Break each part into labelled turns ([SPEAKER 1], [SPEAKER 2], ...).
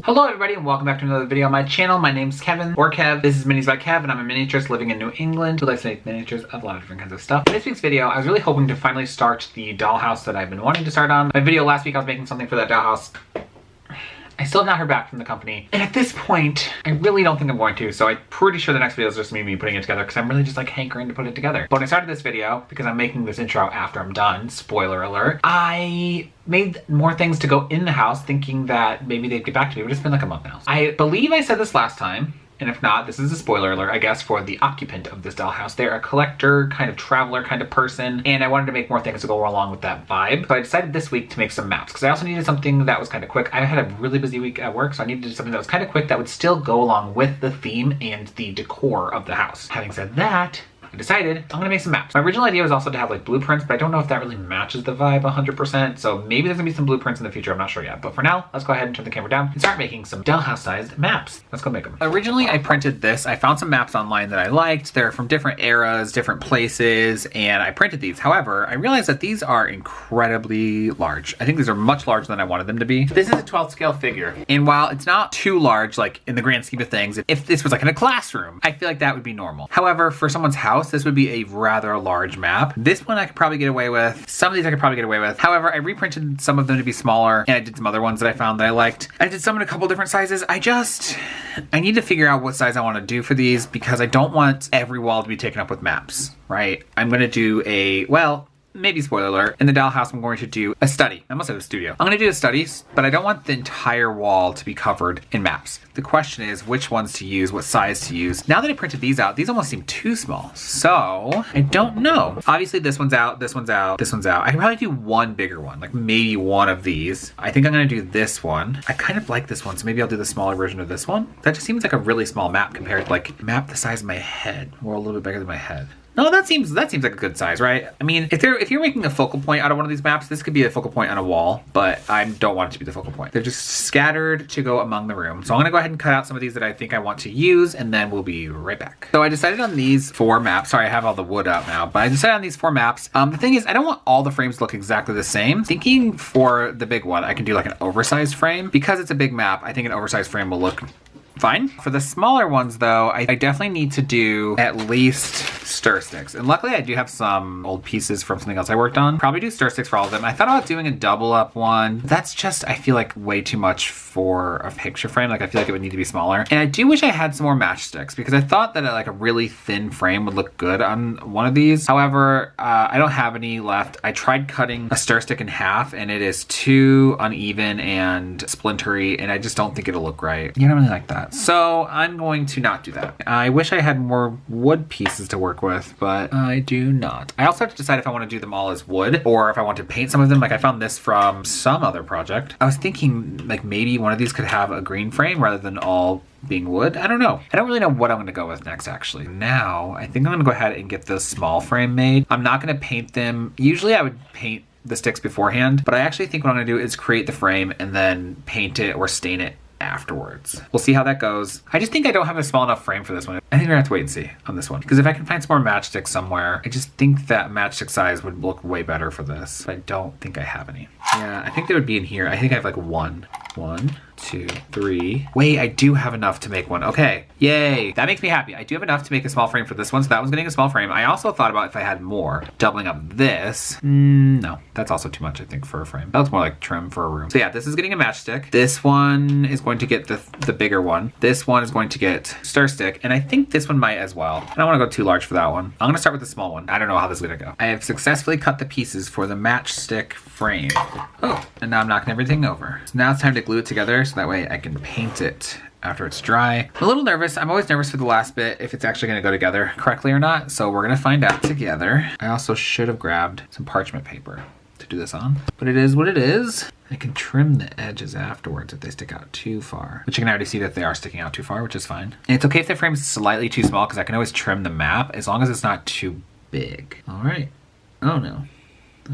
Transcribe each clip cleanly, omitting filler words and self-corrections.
[SPEAKER 1] Hello everybody and welcome back to another video on my channel. My name's Kevin, or Kev. This is Minis by Kev and I'm a miniaturist living in New England who likes to make miniatures of a lot of different kinds of stuff. In this week's video, I was really hoping to finally start the dollhouse that I've been wanting to start on. My video last week, I was making something for that dollhouse. I still have not heard back from the company. And at this point, I really don't think I'm going to, so I'm pretty sure the next video is just me putting it together because I'm really just like hankering to put it together. But when I started this video, because I'm making this intro after I'm done, spoiler alert, I made more things to go in the house thinking that maybe they'd get back to me, but it's been like a month now. I believe I said this last time, and if not, this is a spoiler alert, I guess, for the occupant of this dollhouse. They're a collector, kind of traveler kind of person, and I wanted to make more things to go along with that vibe. So I decided this week to make some maps, because I also needed something that was kind of quick. I had a really busy week at work, so I needed something that was kind of quick that would still go along with the theme and the decor of the house. Having said that, I decided I'm gonna make some maps. My original idea was also to have like blueprints, but I don't know if that really matches the vibe 100%. So maybe there's gonna be some blueprints in the future. I'm not sure yet. But for now, let's go ahead and turn the camera down and start making some dollhouse-sized maps. Let's go make them. Originally, I printed this. I found some maps online that I liked. They're from different eras, different places, and I printed these. However, I realized that these are incredibly large. I think these are much larger than I wanted them to be. This is a 12th scale figure. And while it's not too large, like in the grand scheme of things, if this was like in a classroom, I feel like that would be normal. However, for someone's house, this would be a rather large map. This one I could probably get away with. Some of these I could probably get away with. However, I reprinted some of them to be smaller, and I did some other ones that I found that I liked. I did some in a couple different sizes. I need to figure out what size I want to do for these because I don't want every wall to be taken up with maps, right? I'm going to do maybe spoiler alert, in the dollhouse I'm going to do a study. I almost said a studio. I'm going to do a study, but I don't want the entire wall to be covered in maps. The question is which ones to use, what size to use. Now that I printed these out, these almost seem too small. So I don't know. Obviously this one's out, this one's out, this one's out. I can probably do one bigger one, like maybe one of these. I think I'm going to do this one. I kind of like this one, so maybe I'll do the smaller version of this one. That just seems like a really small map compared to like map the size of my head, or a little bit bigger than my head. No, that seems like a good size, right? I mean, if you're making a focal point out of one of these maps, this could be a focal point on a wall, but I don't want it to be the focal point. They're just scattered to go among the room. So I'm gonna go ahead and cut out some of these that I think I want to use, and then we'll be right back. So I decided on these 4 maps. Sorry, I have all the wood out now, but I decided on these 4 maps. The thing is, I don't want all the frames to look exactly the same. Thinking for the big one, I can do like an oversized frame. Because it's a big map, I think an oversized frame will look fine. For the smaller ones though, I definitely need to do at least stir sticks. And luckily I do have some old pieces from something else I worked on. Probably do stir sticks for all of them. I thought about doing a double up one. That's just, I feel like way too much for a picture frame. Like I feel like it would need to be smaller. And I do wish I had some more matchsticks because I thought that like a really thin frame would look good on one of these. However, I don't have any left. I tried cutting a stir stick in half and it is too uneven and splintery and I just don't think it'll look right. Yeah, I don't really like that. So I'm going to not do that. I wish I had more wood pieces to work with, but I do not. I also have to decide if I want to do them all as wood or if I want to paint some of them. Like I found this from some other project. I was thinking like maybe one of these could have a green frame rather than all being wood. I don't know. I don't really know what I'm going to go with next actually. Now I think I'm going to go ahead and get this small frame made. I'm not going to paint them. Usually I would paint the sticks beforehand, but I actually think what I'm going to do is create the frame and then paint it or stain it afterwards. We'll see how that goes. I just think I don't have a small enough frame for this one. I think we're gonna have to wait and see on this one. Because if I can find some more matchsticks somewhere, I just think that matchstick size would look way better for this. But I don't think I have any. Yeah, I think they would be in here. I think I have like 1, 2, 3. Wait, I do have enough to make one. Okay, yay. That makes me happy. I do have enough to make a small frame for this one, so that one's getting a small frame. I also thought about if I had more, doubling up this. No, that's also too much, I think, for a frame. That looks more like trim for a room. So yeah, this is getting a matchstick. This one is going to get the bigger one. This one is going to get stir stick, and I think this one might as well. I don't want to go too large for that one. I'm gonna start with the small one. I don't know how this is gonna go. I have successfully cut the pieces for the matchstick frame. Oh, and now I'm knocking everything over. So now it's time to glue it together so that way I can paint it after it's dry. I'm a little nervous. I'm always nervous for the last bit if it's actually gonna go together correctly or not. So we're gonna find out together. I also should have grabbed some parchment paper to do this on, but it is what it is. I can trim the edges afterwards if they stick out too far, which you can already see that they are sticking out too far, which is fine. And it's okay if the frame's slightly too small because I can always trim the map as long as it's not too big. All right. Oh no.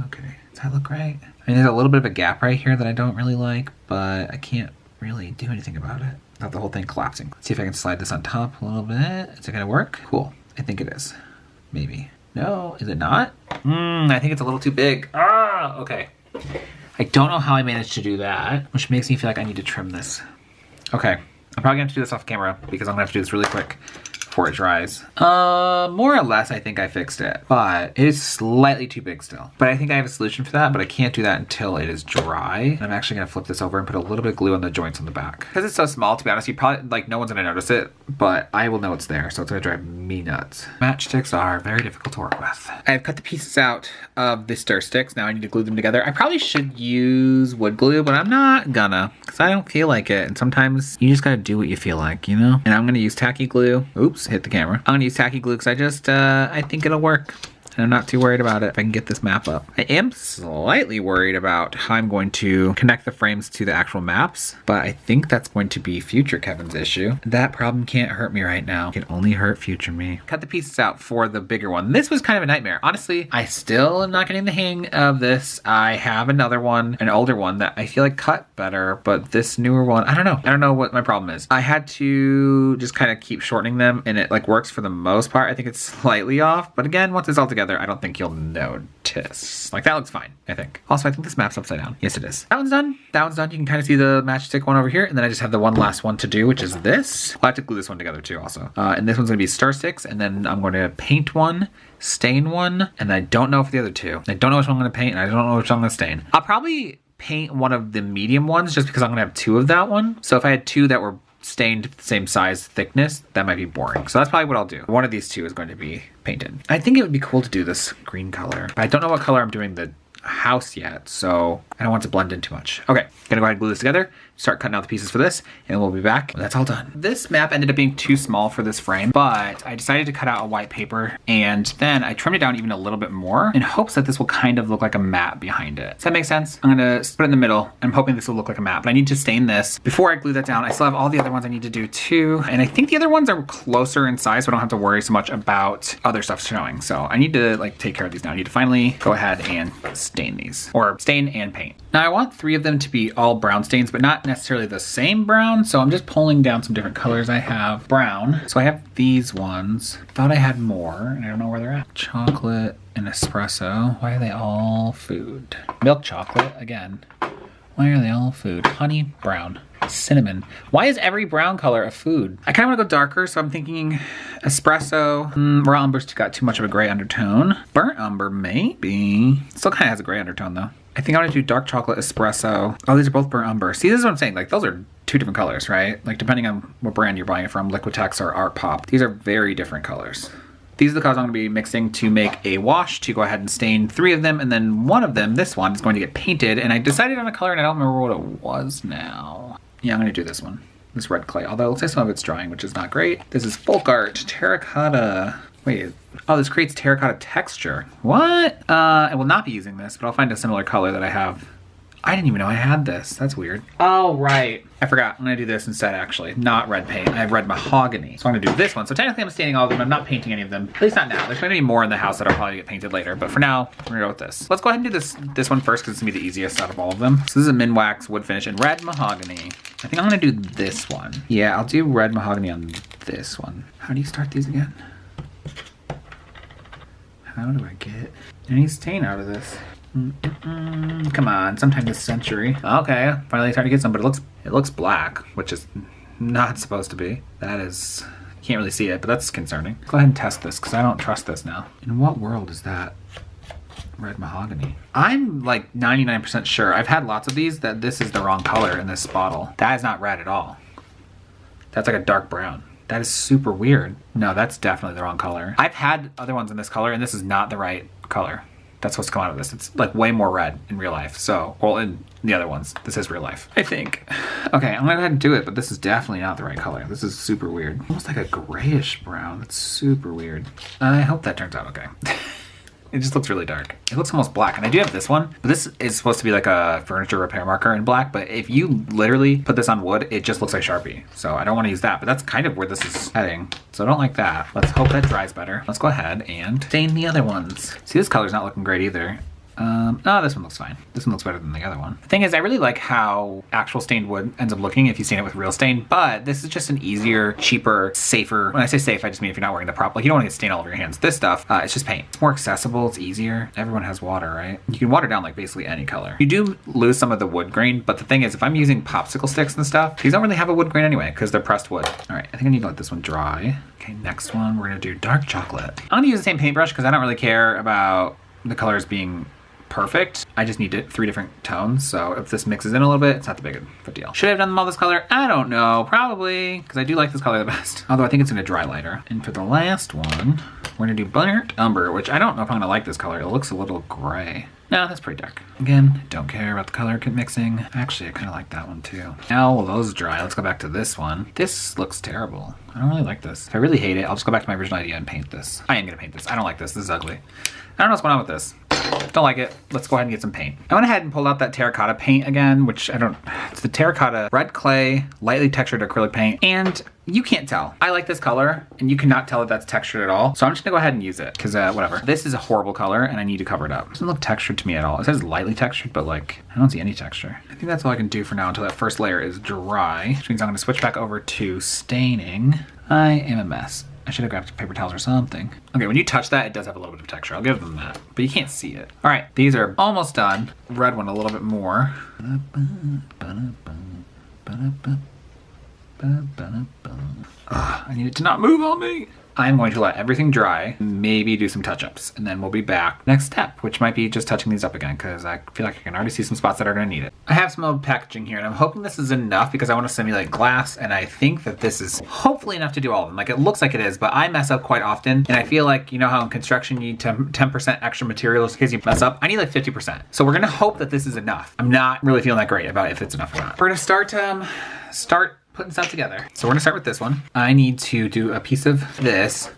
[SPEAKER 1] Okay. Does that look right? I mean, there's a little bit of a gap right here that I don't really like, but I can't really do anything about it without the whole thing collapsing. Let's see if I can slide this on top a little bit. Is it gonna work? Cool. I think it is. Maybe. No, is it not? I think it's a little too big. Okay. I don't know how I managed to do that, which makes me feel like I need to trim this Okay, I'm probably gonna have to do this off camera because I'm gonna have to do this really quick before it dries. More or less I think I fixed it, but it is slightly too big still. But I think I have a solution for that, but I can't do that until it is dry. And I'm actually gonna flip this over and put a little bit of glue on the joints on the back. Because it's so small, to be honest, you probably, like, no one's gonna notice it, but I will know it's there, so it's gonna drive me nuts. Matchsticks are very difficult to work with. I've cut the pieces out of the stir sticks. Now I need to glue them together. I probably should use wood glue, but I'm not gonna, because I don't feel like it. And sometimes you just gotta do what you feel like, you know? And I'm gonna use tacky glue. Oops, hit the camera. I'm gonna use tacky glue because I think it'll work. And I'm not too worried about it if I can get this map up. I am slightly worried about how I'm going to connect the frames to the actual maps, but I think that's going to be future Kevin's issue. That problem can't hurt me right now. It can only hurt future me. Cut the pieces out for the bigger one. This was kind of a nightmare. Honestly, I still am not getting the hang of this. I have another one, an older one that I feel like cut better, but this newer one, I don't know. I don't know what my problem is. I had to just kind of keep shortening them and it like works for the most part. I think it's slightly off, but again, once it's all together, I don't think you'll notice. Like, that looks fine, I think. Also, I think this map's upside down. Yes, it is. That one's done. That one's done. You can kind of see the matchstick one over here. And then I just have the one last one to do, which is this. I'll have to glue this one together too also. And this one's gonna be stir sticks. And then I'm going to paint one, stain one. And I don't know for the other two. I don't know which one I'm gonna paint and I don't know which one I'm gonna stain. I'll probably paint one of the medium ones just because I'm gonna have two of that one. So if I had two that were stained the same size thickness, that might be boring. So that's probably what I'll do. One of these two is going to be painted. I think it would be cool to do this green color, but I don't know what color I'm doing the house yet, so I don't want to blend in too much. Okay, gonna go ahead and glue this together, start cutting out the pieces for this, and we'll be back when that's all done. This map ended up being too small for this frame, but I decided to cut out a white paper, and then I trimmed it down even a little bit more in hopes that this will kind of look like a map behind it. Does that make sense? I'm gonna split it in the middle. I'm hoping this will look like a map, but I need to stain this before I glue that down. I still have all the other ones I need to do too, and I think the other ones are closer in size, so I don't have to worry so much about other stuff showing. So I need to like take care of these now. I need to finally go ahead and stain these, or stain and paint. Now I want 3 of them to be all brown stains, but not necessarily the same brown. So I'm just pulling down some different colors. I have brown. So I have these ones. Thought I had more, and I don't know where they're at. Chocolate and espresso. Why are they all food? Milk chocolate, again. Why are they all food? Honey, brown. Cinnamon. Why is every brown color a food? I kind of want to go darker, so I'm thinking espresso. Raw umber's got too much of a gray undertone. Burnt umber, maybe. Still kind of has a gray undertone though. I think I want to do dark chocolate espresso. Oh, these are both burnt umber. See, this is what I'm saying. Like, those are 2 different colors, right? Like, depending on what brand you're buying it from, Liquitex or Art Pop. These are very different colors. These are the colors I'm going to be mixing to make a wash to go ahead and stain 3 of them. And then one of them, this one, is going to get painted. And I decided on a color and I don't remember what it was now. Yeah, I'm going to do this one. This red clay. Although it looks like some of it's drying, which is not great. This is folk art. Terracotta. Wait. Oh, this creates terracotta texture. What? I will not be using this, but I'll find a similar color that I have. I didn't even know I had this. That's weird. Oh, right. I forgot. I'm gonna do this instead, actually. Not red paint. I have red mahogany. So I'm gonna do this one. So technically I'm staining all of them. I'm not painting any of them. At least not now. There's gonna be more in the house that'll probably get painted later. But for now, we're gonna go with this. Let's go ahead and do this one first because it's gonna be the easiest out of all of them. So this is a Minwax wood finish in red mahogany. I think I'm gonna do this one. Yeah, I'll do red mahogany on this one. How do you start these again? How do I get any stain out of this? Come on, sometime this century. Okay, finally starting to get some, but it looks black, which is not supposed to be. That is, can't really see it, but that's concerning. Go ahead and test this, because I don't trust this now. In what world is that red mahogany? I'm like 99% sure. I've had lots of these that this is the wrong color in this bottle. That is not red at all. That's like a dark brown. That is super weird. No, that's definitely the wrong color. I've had other ones in this color, and this is not the right color. That's supposed to come out of this. It's like way more red in real life. So, well, in the other ones, this is real life, I think. Okay, I'm gonna go ahead and do it, but this is definitely not the right color. This is super weird. Almost like a grayish brown. That's super weird. I hope that turns out okay. It just looks really dark. It looks almost black, and I do have this one, but this is supposed to be like a furniture repair marker in black, but if you literally put this on wood, it just looks like Sharpie. So I don't want to use that, but that's kind of where this is heading. So I don't like that. Let's hope that dries better. Let's go ahead and stain the other ones. See, this color's not looking great either. Oh, this one looks fine. This one looks better than the other one. The thing is, I really like how actual stained wood ends up looking if you stain it with real stain, but this is just an easier, cheaper, safer. When I say safe, I just mean if you're not wearing the prop, like you don't want to get stain all over your hands. This stuff, it's just paint. It's more accessible, it's easier. Everyone has water, right? You can water down like basically any color. You do lose some of the wood grain, but the thing is, if I'm using popsicle sticks and stuff, these don't really have a wood grain anyway, because they're pressed wood. All right, I think I need to let this one dry. Okay, next one, we're gonna do dark chocolate. I'm gonna use the same paintbrush because I don't really care about the colors being perfect. I just need 3 different tones, so if this mixes in a little bit, it's not the big of a deal. Should I have done them all this color? I don't know, probably, because I do like this color the best. Although I think it's gonna dry lighter. And for the last one, we're gonna do burnt umber, which I don't know if I'm gonna like this color. It looks a little gray. No, that's pretty dark. Again, don't care about the color mixing. Actually, I kind of like that one too. Now, while those dry, let's go back to this one. This looks terrible. I don't really like this. If I really hate it, I'll just go back to my original idea and paint this. I am gonna paint this. I don't like this. This is ugly. I don't know what's going on with this. Don't like it. Let's go ahead and get some paint. I went ahead and pulled out that terracotta paint again, which it's the terracotta red clay, lightly textured acrylic paint, and you can't tell. I like this color, and you cannot tell that that's textured at all, so I'm just gonna go ahead and use it, because whatever. This is a horrible color, and I need to cover it up. It doesn't look textured to me at all. It says lightly textured, but like, I don't see any texture. I think that's all I can do for now until that first layer is dry, which means I'm gonna switch back over to staining. I am a mess. I should have grabbed paper towels or something. Okay, when you touch that, it does have a little bit of texture. I'll give them that, but you can't see it. All right, these are almost done. Red one a little bit more. I need it to not move on me. I'm going to let everything dry, maybe do some touch-ups, and then we'll be back. Next step, which might be just touching these up again, because I feel like I can already see some spots that are gonna need it. I have some old packaging here, and I'm hoping this is enough because I want to simulate glass, and I think that this is hopefully enough to do all of them. Like, it looks like it is, but I mess up quite often, and I feel like, you know how in construction you need 10% extra materials in case you mess up? I need like 50%. So we're gonna hope that this is enough. I'm not really feeling that great about if it's enough or not. We're gonna start putting stuff together. So we're gonna start with this one. I need to do a piece of this.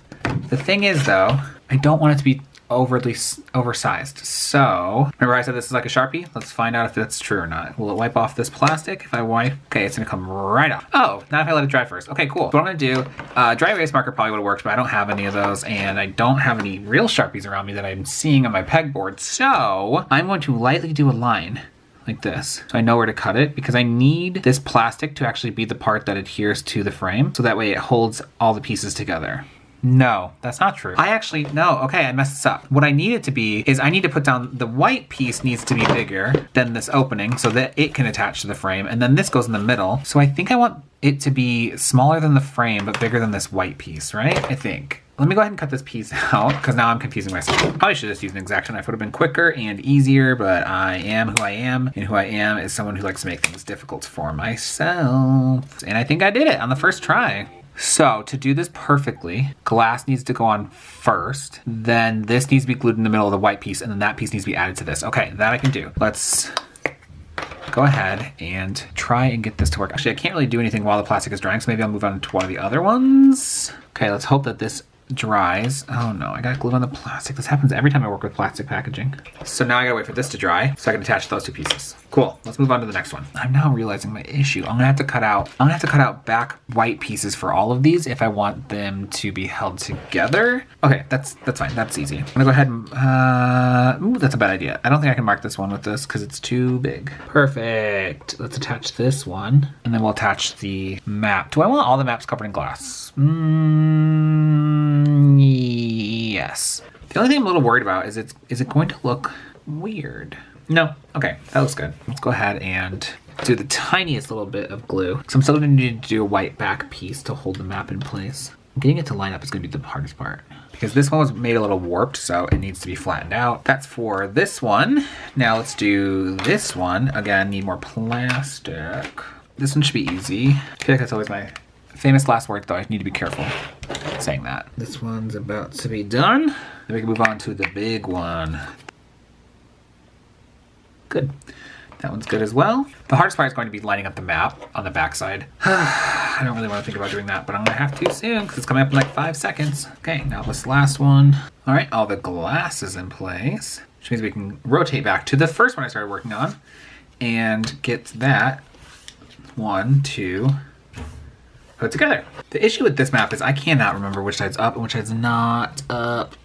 [SPEAKER 1] The thing is though, I don't want it to be overly oversized. So, remember I said this is like a Sharpie? Let's find out if that's true or not. Will it wipe off this plastic if I wipe? Okay, it's gonna come right off. Oh, not if I let it dry first. Okay, cool. So what I'm gonna do, dry erase marker probably would've worked, but I don't have any of those, and I don't have any real Sharpies around me that I'm seeing on my pegboard. So, I'm going to lightly do a line like this, so I know where to cut it, because I need this plastic to actually be the part that adheres to the frame, so that way it holds all the pieces together. No, that's not true. No, okay, I messed this up. What I need it to be is I need to put down, the white piece needs to be bigger than this opening so that it can attach to the frame, and then this goes in the middle. So I think I want it to be smaller than the frame, but bigger than this white piece, right? I think. Let me go ahead and cut this piece out, because now I'm confusing myself. Probably should have just used an X-Acto knife. Would have been quicker and easier, but I am who I am, and who I am is someone who likes to make things difficult for myself. And I think I did it on the first try. So to do this perfectly, glass needs to go on first, then this needs to be glued in the middle of the white piece, and then that piece needs to be added to this. Okay, that I can do. Let's go ahead and try and get this to work. Actually, I can't really do anything while the plastic is drying, so maybe I'll move on to one of the other ones. Okay, let's hope that this dries. Oh no, I got glued on the plastic. This happens every time I work with plastic packaging. So now I gotta wait for this to dry so I can attach those two pieces. Cool, let's move on to the next one. I'm now realizing my issue. I'm gonna have to cut out back white pieces for all of these if I want them to be held together. Okay, that's fine, that's easy. I'm gonna go ahead and, ooh, that's a bad idea. I don't think I can mark this one with this because it's too big. Perfect, let's attach this one, and then we'll attach the map. Do I want all the maps covered in glass? Yes. The only thing I'm a little worried about is is it going to look weird? No. Okay, that looks good. Let's go ahead and do the tiniest little bit of glue. So I'm still going to need to do a white back piece to hold the map in place. Getting it to line up is going to be the hardest part, because this one was made a little warped, so it needs to be flattened out. That's for this one. Now let's do this one. Again, need more plastic. This one should be easy. I feel like that's always my famous last word, though. I need to be careful saying that. This one's about to be done. Then we can move on to the big one. Good. That one's good as well. The hardest part is going to be lining up the map on the backside. I don't really want to think about doing that, but I'm gonna have to soon because it's coming up in like 5 seconds. Okay, now this last one. All right, all the glass is in place, which means we can rotate back to the first one I started working on and get that 1, 2, put together. The issue with this map is I cannot remember which side's up and which side's not up.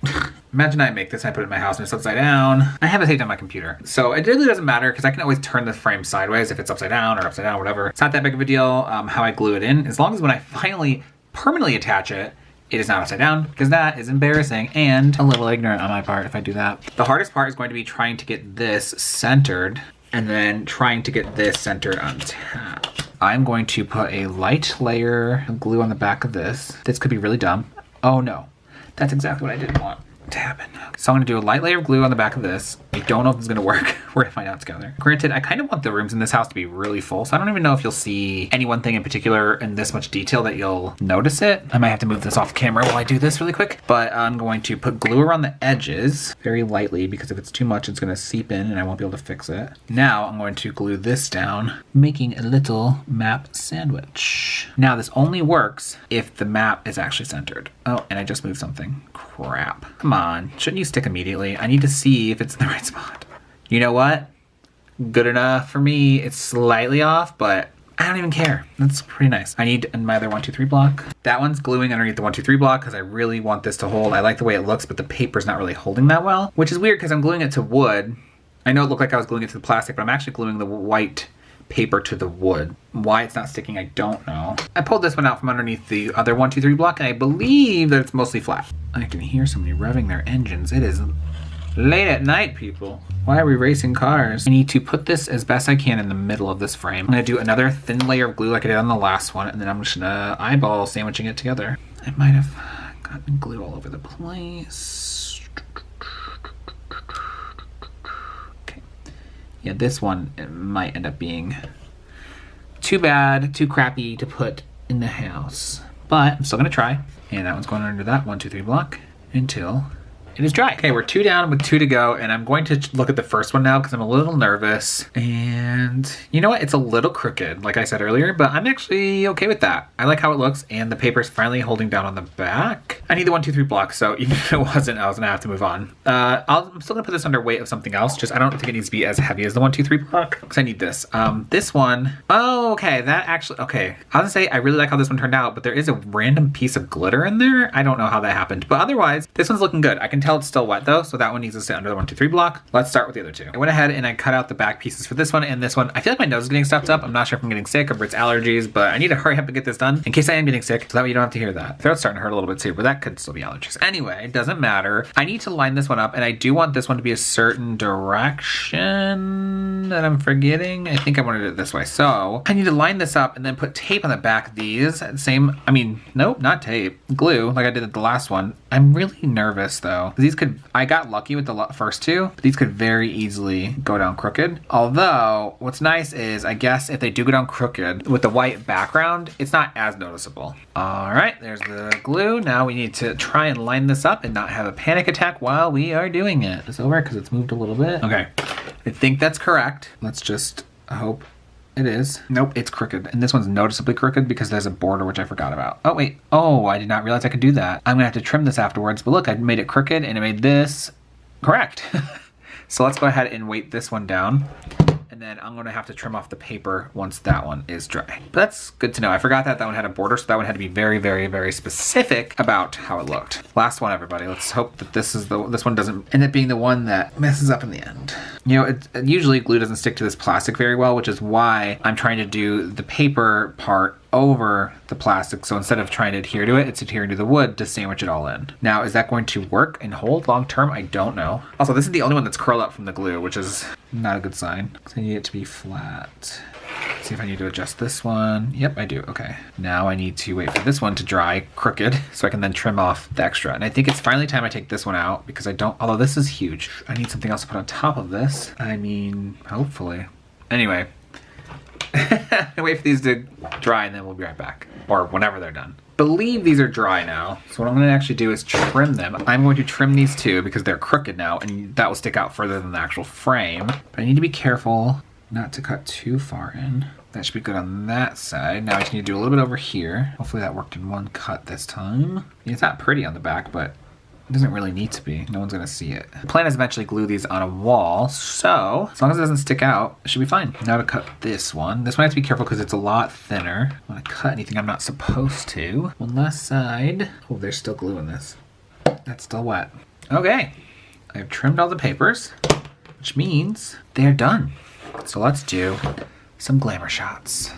[SPEAKER 1] Imagine I make this and I put it in my house and it's upside down. I have it taped on my computer. So it really doesn't matter because I can always turn the frame sideways if it's upside down, whatever. It's not that big of a deal how I glue it in, as long as when I finally permanently attach it, it is not upside down, because that is embarrassing and a little ignorant on my part if I do that. The hardest part is going to be trying to get this centered and then trying to get this centered on top. I'm going to put a light layer of glue on the back of this. This could be really dumb. Oh no, that's exactly what I didn't want to happen. So I'm gonna do a light layer of glue on the back of this. I don't know if it's gonna work. We're gonna find out together. Granted, I kind of want the rooms in this house to be really full, so I don't even know if you'll see any one thing in particular in this much detail that you'll notice it. I might have to move this off camera while I do this really quick, but I'm going to put glue around the edges very lightly, because if it's too much, it's gonna seep in and I won't be able to fix it. Now I'm going to glue this down, making a little map sandwich. Now this only works if the map is actually centered. Oh, and I just moved something. Crap. Come on, shouldn't you stick immediately? I need to see if it's in the right spot. You know what? Good enough for me. It's slightly off, but I don't even care. That's pretty nice. I need my other 1, 2, 3 block. That one's gluing underneath the 1, 2, 3 block because I really want this to hold. I like the way it looks, but the paper's not really holding that well, which is weird because I'm gluing it to wood. I know it looked like I was gluing it to the plastic, but I'm actually gluing the white paper to the wood. Why it's not sticking, I don't know. I pulled this one out from underneath the other 1, 2, 3 block, and I believe that it's mostly flat. I can hear somebody revving their engines. It is late at night, people. Why are we racing cars? I need to put this as best I can in the middle of this frame. I'm gonna do another thin layer of glue like I did on the last one, and then I'm just gonna eyeball sandwiching it together. I might have gotten glue all over the place. Okay. Yeah, this one, it might end up being too bad, too crappy to put in the house. But I'm still gonna try. And that one's going under that 1, 2, 3 block until it is dry. Okay, we're 2 down with 2 to go, and I'm going to look at the first one now because I'm a little nervous. And you know what? It's a little crooked, like I said earlier, but I'm actually okay with that. I like how it looks, and the paper's finally holding down on the back. I need the 1, 2, 3 block, so even if it wasn't, I was gonna have to move on. I'm still gonna put this under weight of something else, just I don't think it needs to be as heavy as the 1, 2, 3 block, because I need this. This one, oh, okay, that actually, okay. I was gonna say, I really like how this one turned out, but there is a random piece of glitter in there. I don't know how that happened, but otherwise, this one's looking good. I can tell it's still wet though, so that one needs to sit under the 1, 2, 3 block. Let's start with the other two. I went ahead and I cut out the back pieces for this one and this one. I feel like my nose is getting stuffed up. I'm not sure if I'm getting sick or if it's allergies, but I need to hurry up and get this done in case I am getting sick, so that way you don't have to hear that. Throat's starting to hurt a little bit too, but that could still be allergies. Anyway, it doesn't matter. I need to line this one up, and I do want this one to be a certain direction that I'm forgetting. I think I wanted it this way. So I need to line this up and then put tape on the back of these. Nope, not tape. Glue, like I did at the last one. I'm really nervous though. These could, I got lucky with the first two, but these could very easily go down crooked. Although, what's nice is, I guess if they do go down crooked, with the white background, it's not as noticeable. All right, there's the glue. Now we need to try and line this up and not have a panic attack while we are doing it. It's over because it's moved a little bit. Okay, I think that's correct. Let's just hope it is. Nope, it's crooked. And this one's noticeably crooked because there's a border, which I forgot about. Oh, wait. Oh, I did not realize I could do that. I'm gonna have to trim this afterwards, but look, I made it crooked and it made this correct. So let's go ahead and weight this one down. And then I'm gonna have to trim off the paper once that one is dry. But that's good to know. I forgot that one had a border, so that one had to be very, very, very specific about how it looked. Last one, everybody. Let's hope that this one doesn't end up being the one that messes up in the end. You know, usually glue doesn't stick to this plastic very well, which is why I'm trying to do the paper part over the plastic. So instead of trying to adhere to it, it's adhering to the wood to sandwich it all in. Now, is that going to work and hold long term? I don't know. Also, this is the only one that's curled up from the glue, which is not a good sign because I need it to be flat. Let's see if I need to adjust this one. Yep, I do. Okay. Now I need to wait for this one to dry crooked so I can then trim off the extra. And I think it's finally time I take this one out because although this is huge, I need something else to put on top of this. I mean, hopefully. Anyway, wait for these to dry and then we'll be right back. Or whenever they're done. Believe these are dry now. So what I'm gonna actually do is trim them. I'm going to trim these two because they're crooked now and that will stick out further than the actual frame. But I need to be careful not to cut too far in. That should be good on that side. Now I just need to do a little bit over here. Hopefully that worked in one cut this time. It's not pretty on the back, but it doesn't really need to be. No one's gonna see it. The plan is eventually glue these on a wall, so as long as it doesn't stick out, it should be fine. Now to cut this one. This one I have to be careful because it's a lot thinner. I don't wanna cut anything I'm not supposed to. One last side. Oh, there's still glue in this. That's still wet. Okay, I've trimmed all the papers, which means they're done. So let's do some glamour shots.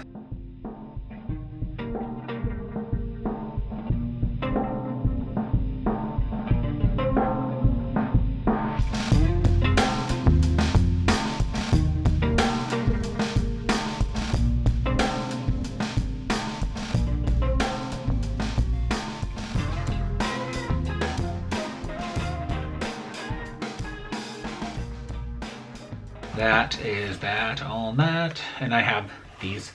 [SPEAKER 1] That is that on that. And I have these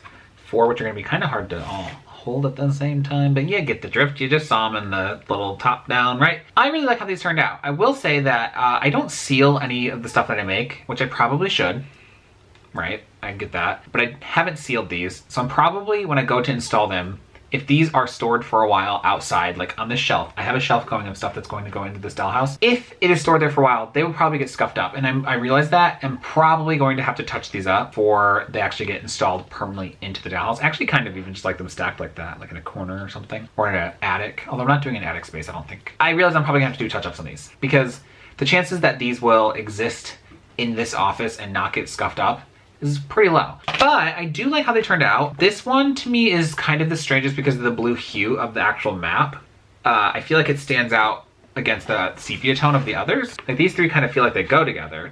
[SPEAKER 1] 4, which are gonna be kind of hard to all hold at the same time, but yeah, get the drift. You just saw them in the little top down, right? I really like how these turned out. I will say that I don't seal any of the stuff that I make, which I probably should, right? I get that, but I haven't sealed these. So I'm probably, when I go to install them, if these are stored for a while outside, like on this shelf, I have a shelf going of stuff that's going to go into this dollhouse. If it is stored there for a while, they will probably get scuffed up. And I realize that I'm probably going to have to touch these up before they actually get installed permanently into the dollhouse. I actually kind of even just like them stacked like that, like in a corner or something, or in an attic. Although I'm not doing an attic space, I don't think. I realize I'm probably gonna have to do touch-ups on these because the chances that these will exist in this office and not get scuffed up is pretty low. But I do like how they turned out. This one to me is kind of the strangest because of the blue hue of the actual map. I feel like it stands out against the sepia tone of the others. Like these 3 kind of feel like they go together.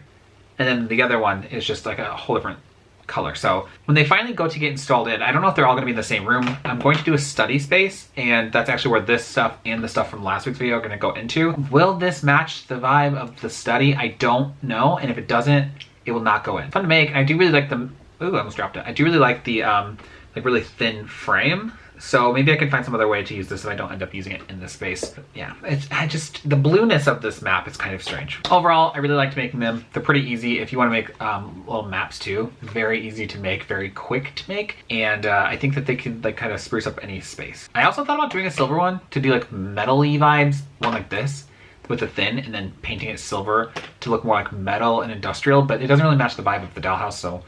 [SPEAKER 1] And then the other one is just like a whole different color. So when they finally go to get installed in, I don't know if they're all gonna be in the same room. I'm going to do a study space, and that's actually where this stuff and the stuff from last week's video are gonna go into. Will this match the vibe of the study? I don't know, and if it doesn't, it will not go in. Fun to make, and I do really like the, ooh, I almost dropped it. I do really like the like really thin frame. So maybe I can find some other way to use this if I don't end up using it in this space. But yeah, the blueness of this map is kind of strange. Overall, I really liked making them. They're pretty easy if you want to make little maps too. Very easy to make, very quick to make. And I think that they can like kind of spruce up any space. I also thought about doing a silver one to do like metal-y vibes, one like this, with the thin, and then painting it silver to look more like metal and industrial, but it doesn't really match the vibe of the dollhouse, so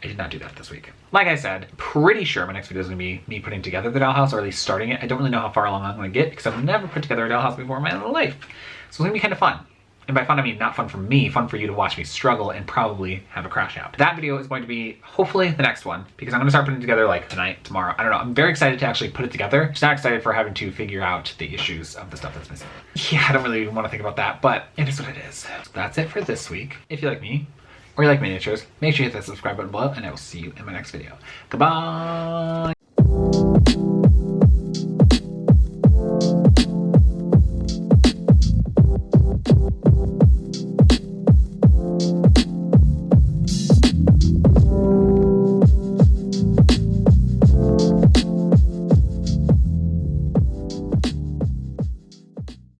[SPEAKER 1] I did not do that this week. Like I said, pretty sure my next video is gonna be me putting together the dollhouse, or at least starting it. I don't really know how far along I'm gonna get because I've never put together a dollhouse before in my life. So it's gonna be kind of fun. And by fun, I mean not fun for me, fun for you to watch me struggle and probably have a crash out. That video is going to be hopefully the next one because I'm gonna start putting it together like tonight, tomorrow. I don't know, I'm very excited to actually put it together. Just not excited for having to figure out the issues of the stuff that's missing. Yeah, I don't really even want to think about that, but it is what it is. So that's it for this week. If you like me, or you like miniatures, make sure you hit that subscribe button below, and I will see you in my next video. Goodbye!